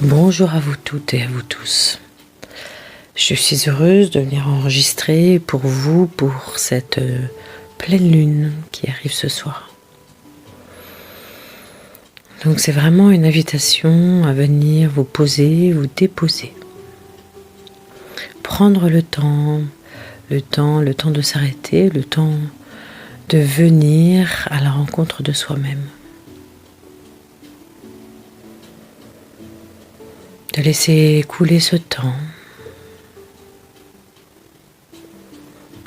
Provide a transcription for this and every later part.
Bonjour à vous toutes et à vous tous. Je suis heureuse de venir enregistrer pour vous pour cette pleine lune qui arrive ce soir. Donc c'est vraiment une invitation à venir vous poser, vous déposer. Prendre le temps de s'arrêter, le temps de venir à la rencontre de soi-même. De laisser couler ce temps,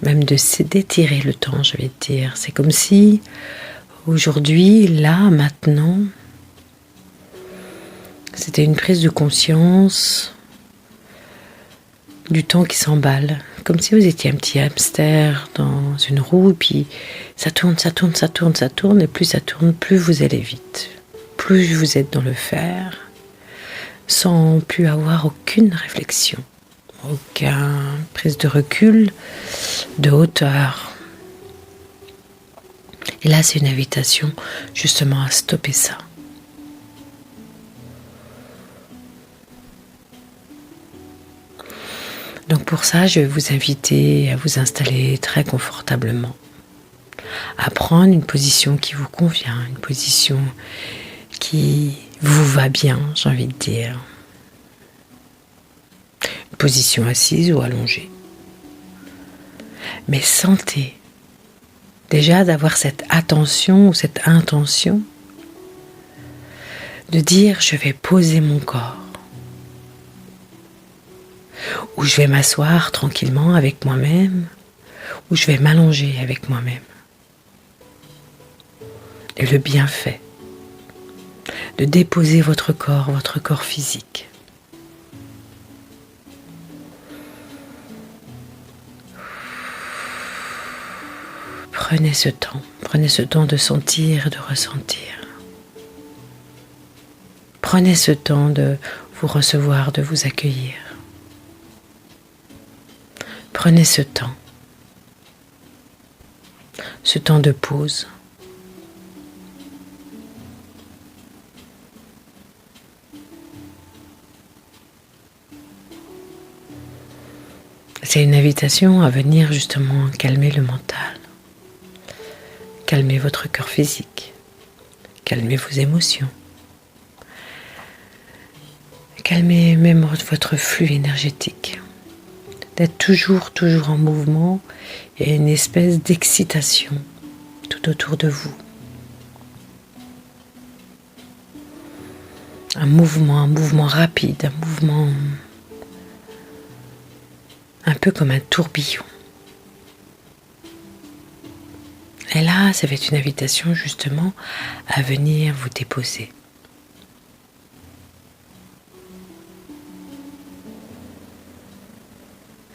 même d'étirer le temps, je vais te dire. C'est comme si aujourd'hui, là, maintenant, c'était une prise de conscience du temps qui s'emballe. Comme si vous étiez un petit hamster dans une roue, et puis ça tourne, et plus ça tourne, plus vous allez vite. Plus vous êtes dans le faire, sans plus avoir aucune réflexion, aucune prise de recul, de hauteur. Et là, c'est une invitation justement à stopper ça. Donc pour ça, je vais vous inviter à vous installer très confortablement, à prendre une position qui vous convient, une position qui vous va bien, j'ai envie de dire. Une position assise ou allongée. Mais sentez déjà d'avoir cette attention ou cette intention de dire je vais poser mon corps. Ou je vais m'asseoir tranquillement avec moi-même, ou je vais m'allonger avec moi-même. Et le bienfait de déposer votre corps physique. Prenez ce temps de sentir et de ressentir. Prenez ce temps de vous recevoir, de vous accueillir. Prenez ce temps de pause. C'est une invitation à venir justement calmer le mental, calmer votre corps physique, calmer vos émotions, calmer même votre flux énergétique. D'être toujours en mouvement et une espèce d'excitation tout autour de vous. Un mouvement rapide, un mouvement un peu comme un tourbillon. Et là, ça va être une invitation justement à venir vous déposer.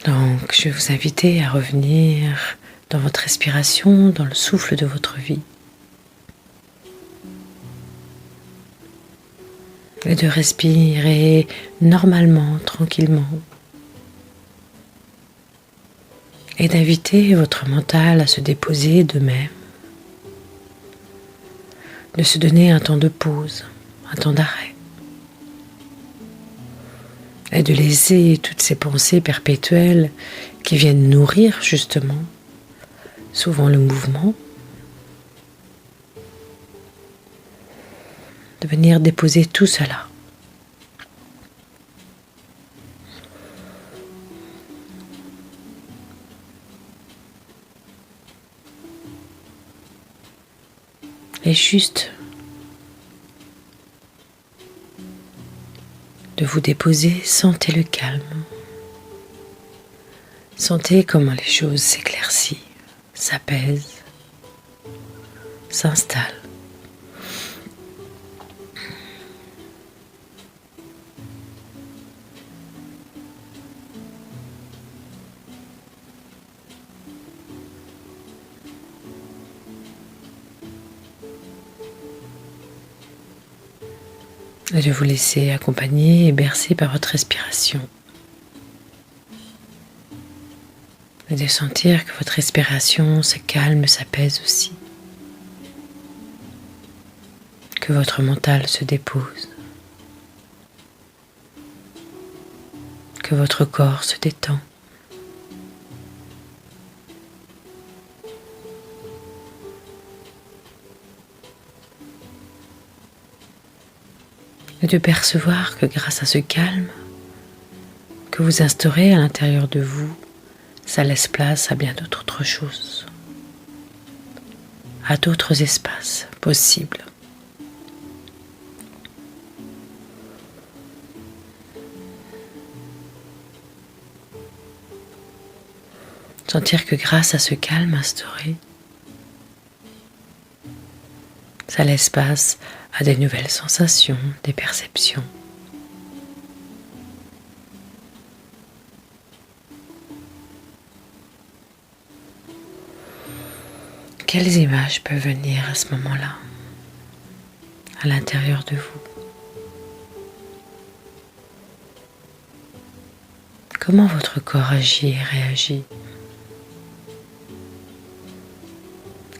Donc, je vais vous inviter à revenir dans votre respiration, dans le souffle de votre vie. Et de respirer normalement, tranquillement. Et d'inviter votre mental à se déposer de même. De se donner un temps de pause, un temps d'arrêt. Et de laisser toutes ces pensées perpétuelles qui viennent nourrir justement, souvent le mouvement, de venir déposer tout cela. Et juste de vous déposer, sentez le calme. Sentez comment les choses s'éclaircissent, s'apaisent, s'installent. Et de vous laisser accompagner et bercer par votre respiration. Et de sentir que votre respiration se calme, s'apaise aussi. Que votre mental se dépose. que votre corps se détend. Et de percevoir que grâce à ce calme que vous instaurez à l'intérieur de vous, ça laisse place à bien d'autres choses, à d'autres espaces possibles. Sentir que grâce à ce calme instauré, ça laisse place à des nouvelles sensations, des perceptions. Quelles images peuvent venir à ce moment-là, à l'intérieur de vous? Comment votre corps agit et réagit?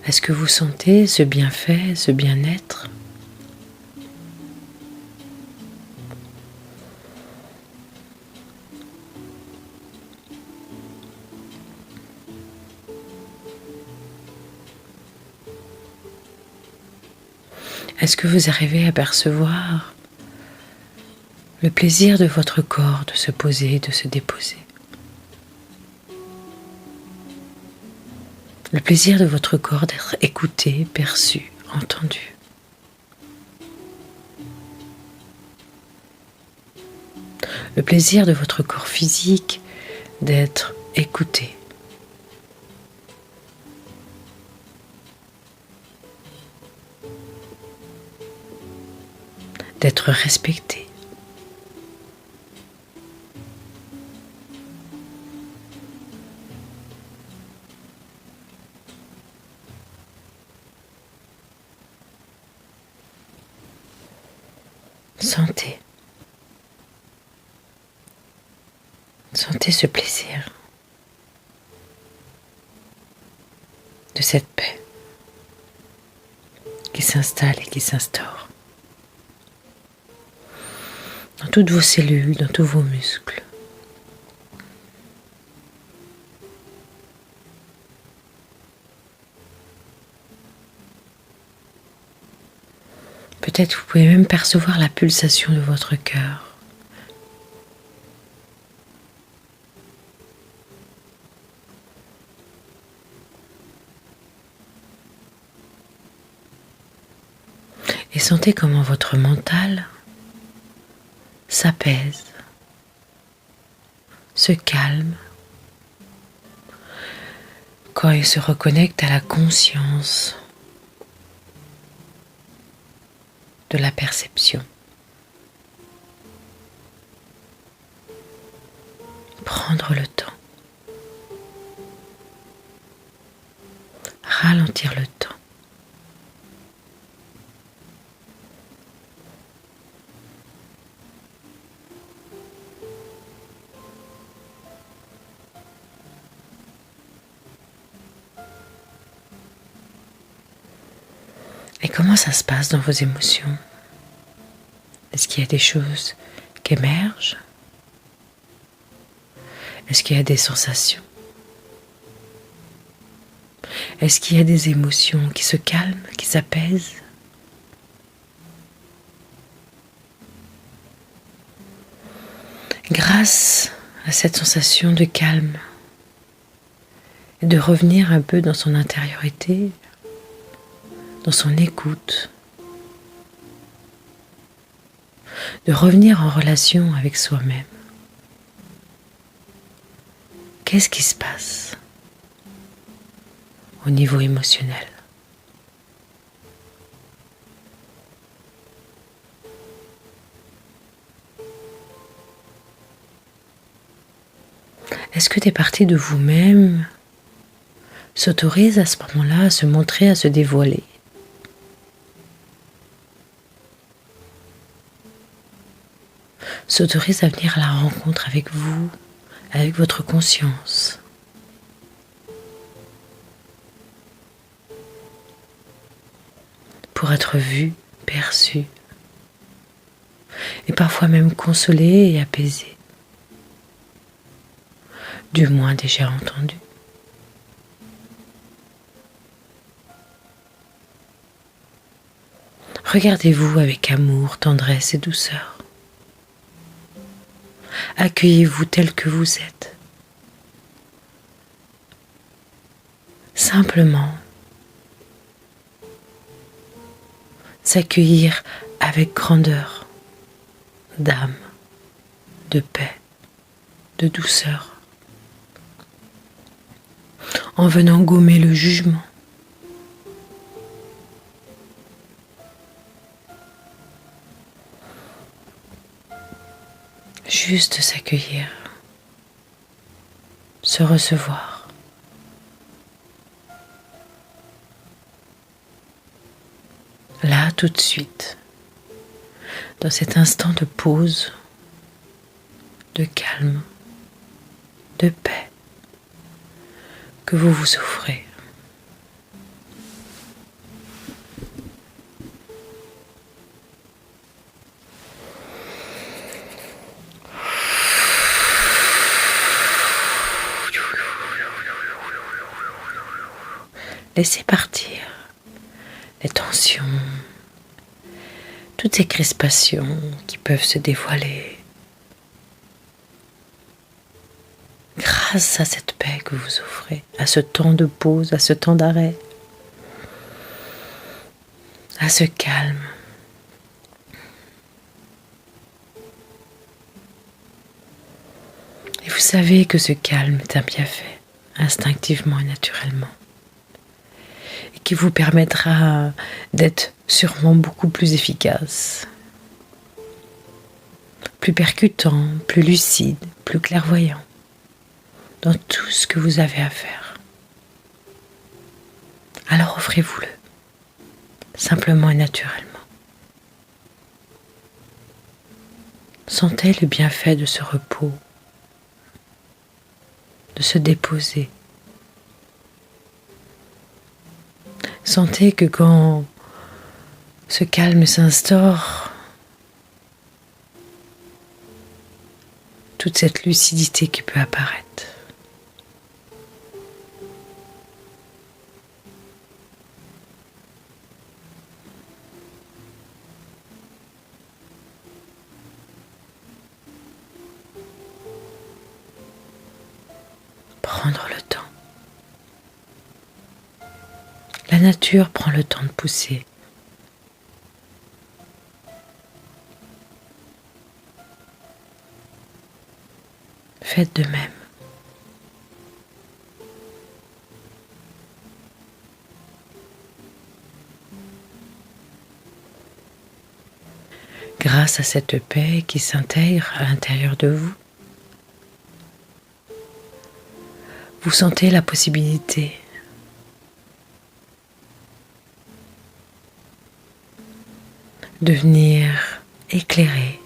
Est-ce que vous sentez ce bienfait, ce bien-être? Est-ce que vous arrivez à percevoir le plaisir de votre corps de se poser, de se déposer? Le plaisir de votre corps d'être écouté, perçu, entendu. Le plaisir de votre corps physique d'être écouté. D'être respecté. Sentez. Sentez ce plaisir de cette paix qui s'installe et qui s'instaure dans toutes vos cellules, dans tous vos muscles. Peut-être vous pouvez même percevoir la pulsation de votre cœur. Et sentez comment votre mental s'apaise, se calme, quand il se reconnecte à la conscience de la perception. Prendre le temps. Ralentir le temps. Et comment ça se passe dans vos émotions? Est-ce qu'il y a des choses qui émergent? Est-ce qu'il y a des sensations? Est-ce qu'il y a des émotions qui se calment, qui s'apaisent? Grâce à cette sensation de calme et de revenir un peu dans son intériorité, dans son écoute, de revenir en relation avec soi-même. Qu'est-ce qui se passe au niveau émotionnel? Est-ce que des parties de vous-même s'autorisent à ce moment-là à se montrer, à se dévoiler? S'autorise à venir à la rencontre avec vous, avec votre conscience. Pour être vu, perçu, et parfois même consolé et apaisé. du moins déjà entendu. Regardez-vous avec amour, tendresse et douceur. Accueillez-vous tel que vous êtes. Simplement, s'accueillir avec grandeur, d'âme, de paix, de douceur, en venant gommer le jugement. Juste s'accueillir, se recevoir. Là, tout de suite, dans cet instant de pause, de calme, de paix que vous vous offrez. Laissez partir les tensions, toutes ces crispations qui peuvent se dévoiler. Grâce à cette paix que vous offrez, à ce temps de pause, à ce temps d'arrêt, à ce calme. Et vous savez que ce calme est un bienfait, instinctivement et naturellement, et qui vous permettra d'être sûrement beaucoup plus efficace, plus percutant, plus lucide, plus clairvoyant dans tout ce que vous avez à faire. Alors offrez-vous-le, simplement et naturellement. Sentez le bienfait de ce repos, de se déposer. Sentez que quand ce calme s'instaure, toute cette lucidité qui peut apparaître. Prendre le temps. La nature prend le temps de pousser. Faites de même. Grâce à cette paix qui s'intègre à l'intérieur de vous, vous sentez la possibilité de venir éclairer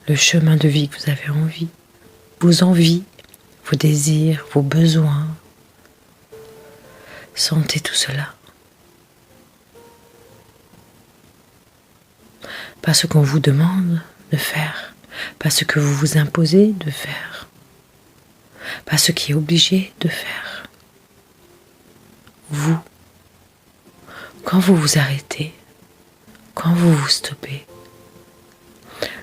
le chemin de vie que vous avez envie, vos envies, vos désirs, vos besoins. Sentez tout cela. Pas ce qu'on vous demande de faire, pas ce que vous vous imposez de faire, pas ce qui est obligé de faire. Vous, quand vous vous arrêtez, quand vous vous stoppez,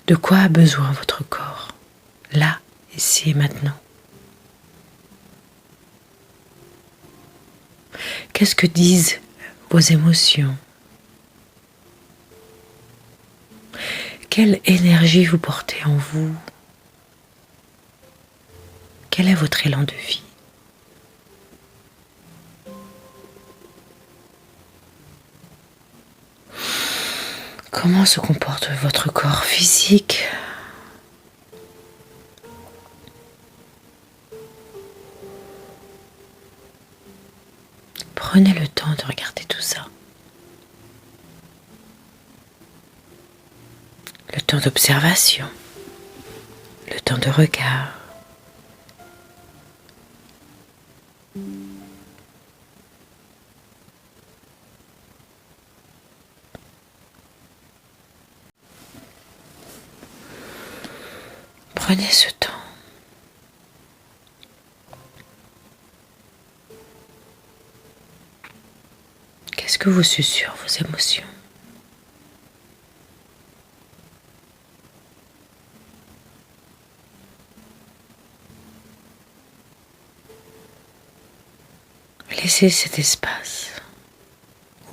de quoi a besoin votre corps, là, ici et maintenant? Qu'est-ce que disent vos émotions? Quelle énergie vous portez en vous? Quel est votre élan de vie? Comment se comporte votre corps physique? Prenez le temps de regarder tout ça. Le temps d'observation, le temps de regard. Prenez ce temps. Qu'est-ce que vous susurrent vos émotions? Laissez cet espace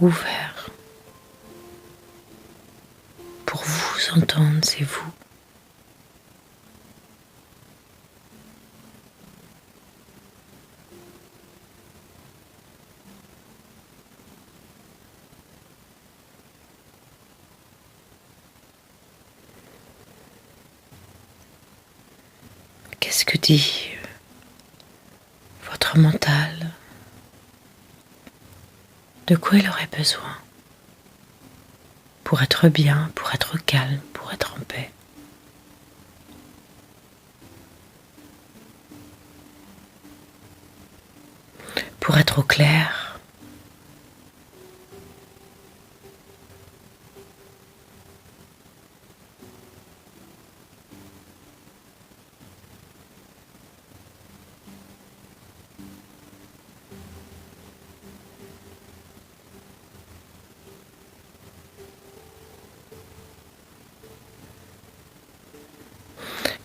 ouvert pour vous entendre, c'est vous. Qu'est-ce que dit votre mental? De quoi il aurait besoin pour être bien, pour être calme, pour être en paix? Pour être au clair?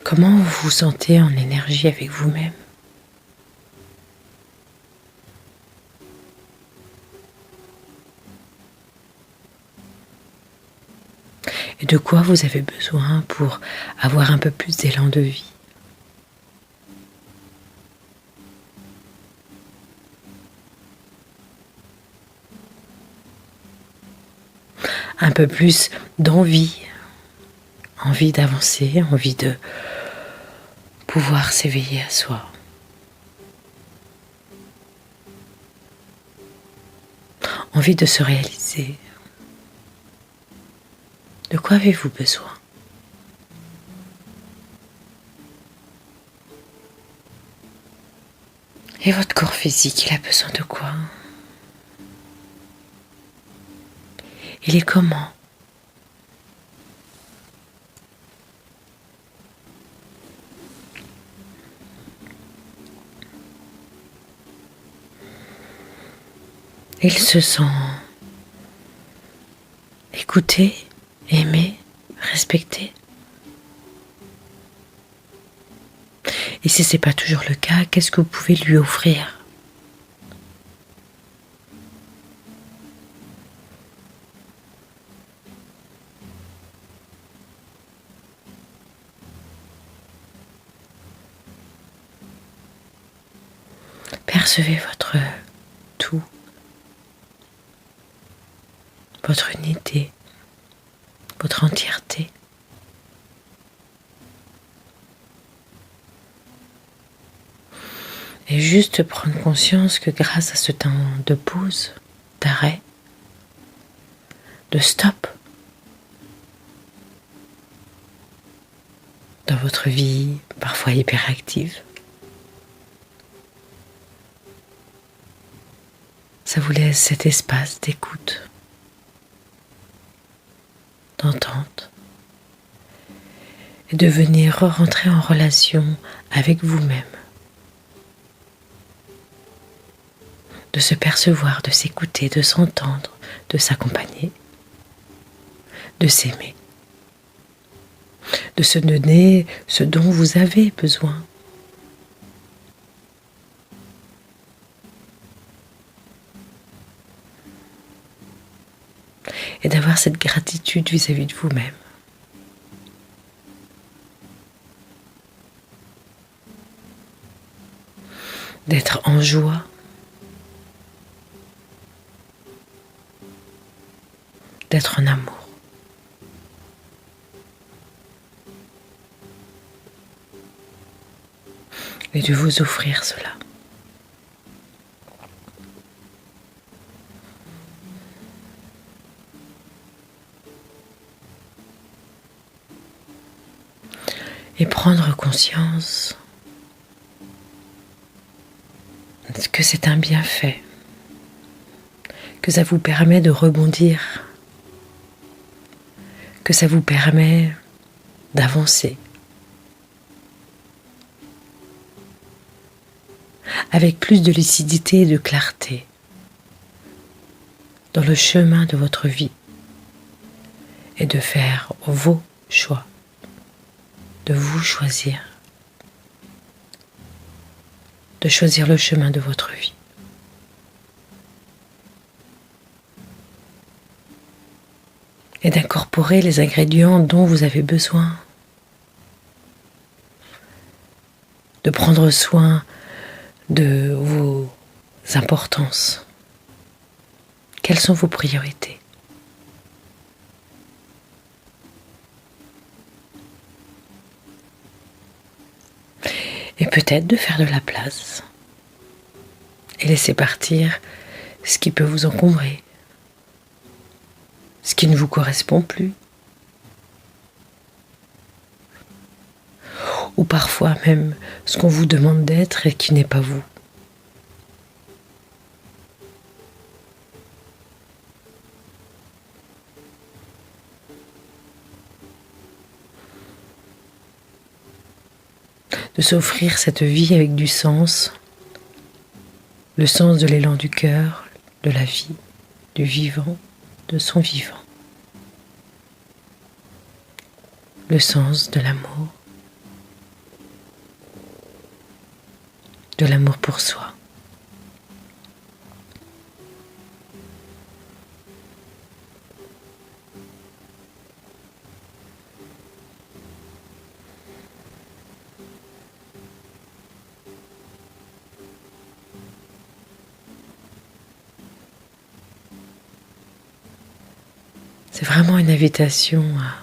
Comment vous vous sentez en énergie avec vous-même? Et de quoi vous avez besoin pour avoir un peu plus d'élan de vie? Un peu plus d'envie, envie d'avancer, envie de pouvoir s'éveiller à soi. Envie de se réaliser. De quoi avez-vous besoin? Et votre corps physique, il a besoin de quoi? Il est comment? Il se sent écouté, aimé, respecté. Et si ce n'est pas toujours le cas, qu'est-ce que vous pouvez lui offrir? Percevez votre tout, votre unité, votre entièreté. Et juste prendre conscience que grâce à ce temps de pause, d'arrêt, de stop, dans votre vie parfois hyperactive, ça vous laisse cet espace d'écoute, d'entente, et de venir rentrer en relation avec vous-même, de se percevoir, de s'écouter, de s'entendre, de s'accompagner, de s'aimer, de se donner ce dont vous avez besoin. Et d'avoir cette gratitude vis-à-vis de vous-même. D'être en joie, d'être en amour. Et de vous offrir cela. Et prendre conscience que c'est un bienfait, que ça vous permet de rebondir, que ça vous permet d'avancer, avec plus de lucidité et de clarté dans le chemin de votre vie et de faire vos choix, de vous choisir, de choisir le chemin de votre vie. Et d'incorporer les ingrédients dont vous avez besoin, de prendre soin de vos importances. Quelles sont vos priorités? Et peut-être de faire de la place et laisser partir ce qui peut vous encombrer, ce qui ne vous correspond plus. Ou parfois même ce qu'on vous demande d'être et qui n'est pas vous. De s'offrir cette vie avec du sens, le sens de l'élan du cœur, de la vie, du vivant, de son vivant. Le sens de l'amour pour soi. C'est vraiment une invitation à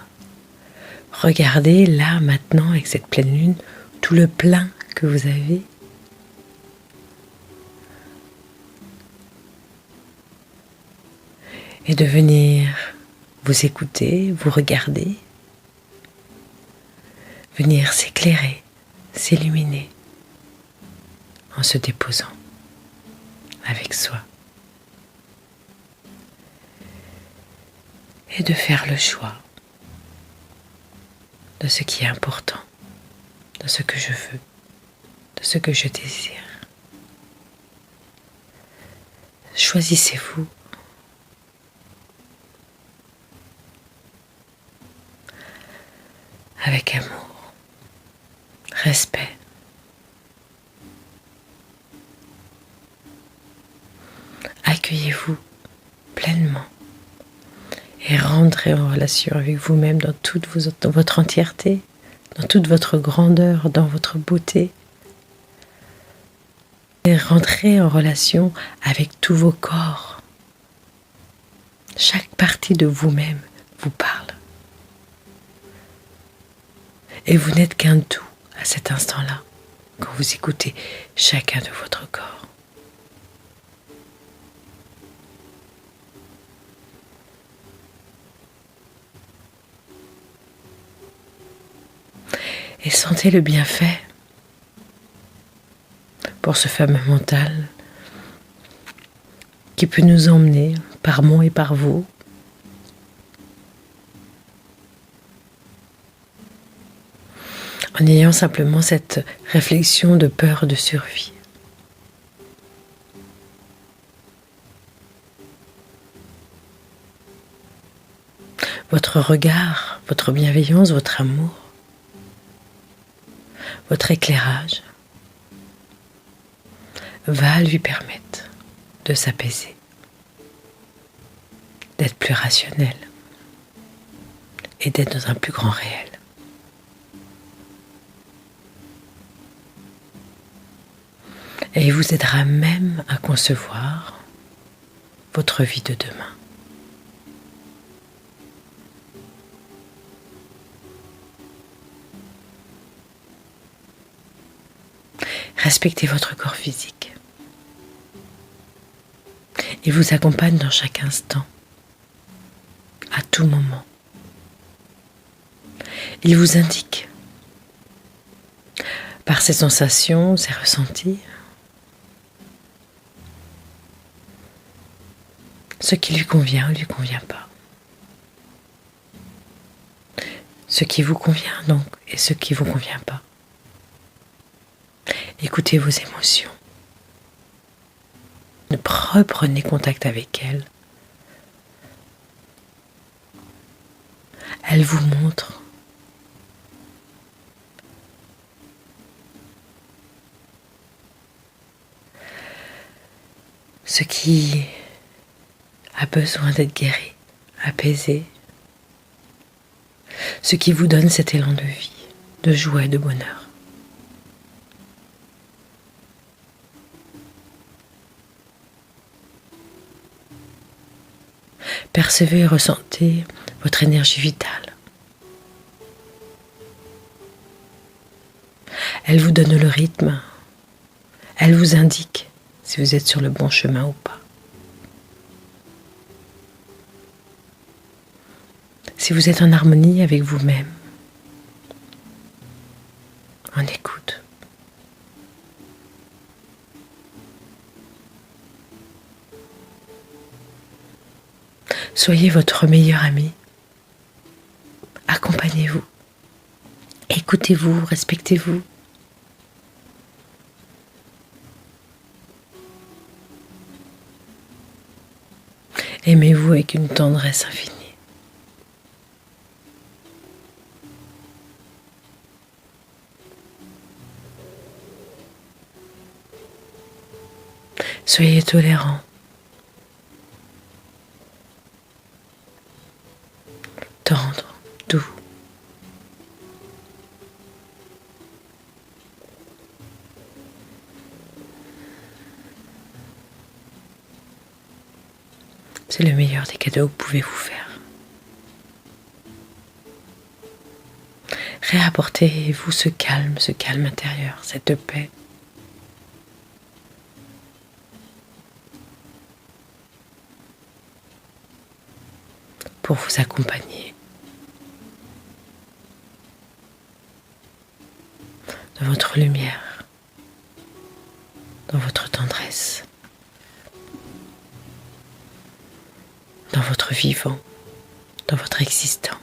regarder là, maintenant, avec cette pleine lune, tout le plein que vous avez. Et de venir vous écouter, vous regarder, venir s'éclairer, s'illuminer en se déposant avec soi. Et de faire le choix de ce qui est important, de ce que je veux, de ce que je désire. Choisissez-vous. Avec amour, respect. Accueillez-vous pleinement et rentrez en relation avec vous-même dans dans votre entièreté, dans toute votre grandeur, dans votre beauté. Et rentrez en relation avec tous vos corps. Chaque partie de vous-même vous parle. Et vous n'êtes qu'un tout à cet instant-là, quand vous écoutez chacun de votre corps. Et sentez le bienfait pour ce fameux mental qui peut nous emmener par moi et par vous en ayant simplement cette réflexion de peur de survie. Votre regard, votre bienveillance, votre amour, votre éclairage va lui permettre de s'apaiser, d'être plus rationnel et d'être dans un plus grand réel. Et il vous aidera même à concevoir votre vie de demain. Respectez votre corps physique. Il vous accompagne dans chaque instant, à tout moment. Il vous indique, par ses sensations, ses ressentis, ce qui lui convient ou lui convient pas. Ce qui vous convient donc et ce qui vous convient pas. Écoutez vos émotions. Reprenez contact avec elle. Elle vous montre ce qui a besoin d'être guéri, apaisé, ce qui vous donne cet élan de vie, de joie et de bonheur. Percevez et ressentez votre énergie vitale. Elle vous donne le rythme. Elle vous indique si vous êtes sur le bon chemin ou pas. Si vous êtes en harmonie avec vous-même, en écoute. Soyez votre meilleur ami. Accompagnez-vous. Écoutez-vous, respectez-vous. Aimez-vous avec une tendresse infinie. Soyez tolérant. Tendre, doux. C'est le meilleur des cadeaux que vous pouvez vous faire. Réapportez-vous ce calme intérieur, cette paix. Pour vous accompagner dans votre lumière, dans votre tendresse, dans votre vivant, dans votre existant.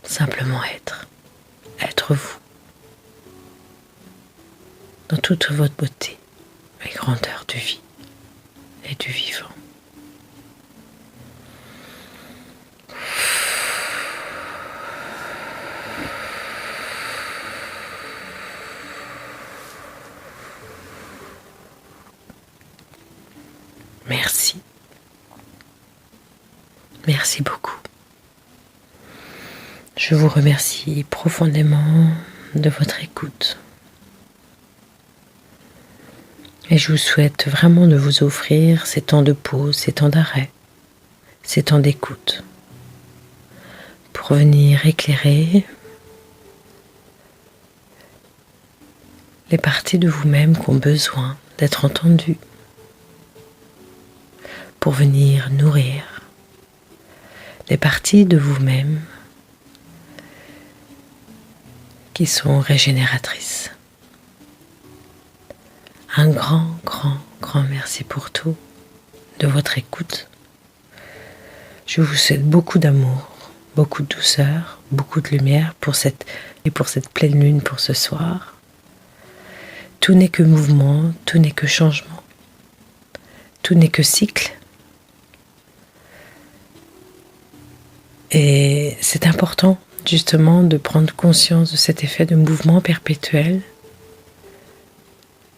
Simplement être vous, dans toute votre beauté et grandeur de vie et du vivant. Merci. Merci beaucoup. Je vous remercie profondément de votre écoute. Et je vous souhaite vraiment de vous offrir ces temps de pause, ces temps d'arrêt, ces temps d'écoute, pour venir éclairer les parties de vous-même qui ont besoin d'être entendues, pour venir nourrir les parties de vous-même qui sont régénératrices. Un grand merci pour tout, de votre écoute. Je vous souhaite beaucoup d'amour, beaucoup de douceur, beaucoup de lumière pour cette pleine lune pour ce soir. Tout n'est que mouvement, tout n'est que changement, tout n'est que cycle. Et c'est important justement de prendre conscience de cet effet de mouvement perpétuel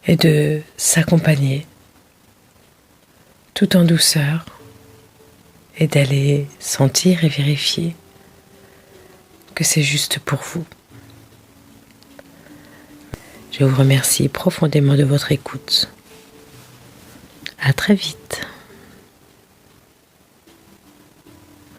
et de s'accompagner tout en douceur et d'aller sentir et vérifier que c'est juste pour vous. Je vous remercie profondément de votre écoute. À très vite.